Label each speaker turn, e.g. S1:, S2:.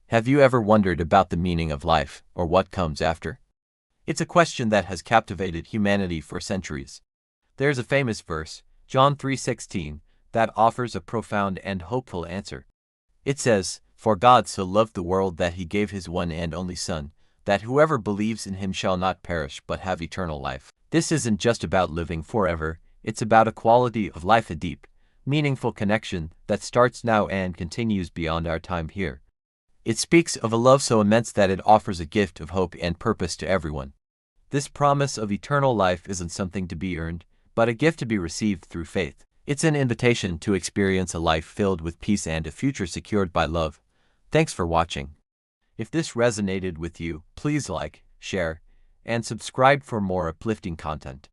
S1: Have you ever wondered about the meaning of life, or what comes after? It's a question that has captivated humanity for centuries. There's a famous verse, John 3:16, that offers a profound and hopeful answer. It says, "For God so loved the world that he gave his one and only Son, that whoever believes in him shall not perish but have eternal life." This isn't just about living forever, it's about a quality of life, a deep, meaningful connection that starts now and continues beyond our time here. It speaks of a love so immense that it offers a gift of hope and purpose to everyone. This promise of eternal life isn't something to be earned, but a gift to be received through faith. It's an invitation to experience a life filled with peace and a future secured by love. Thanks for watching. If this resonated with you, please like, share, and subscribe for more uplifting content.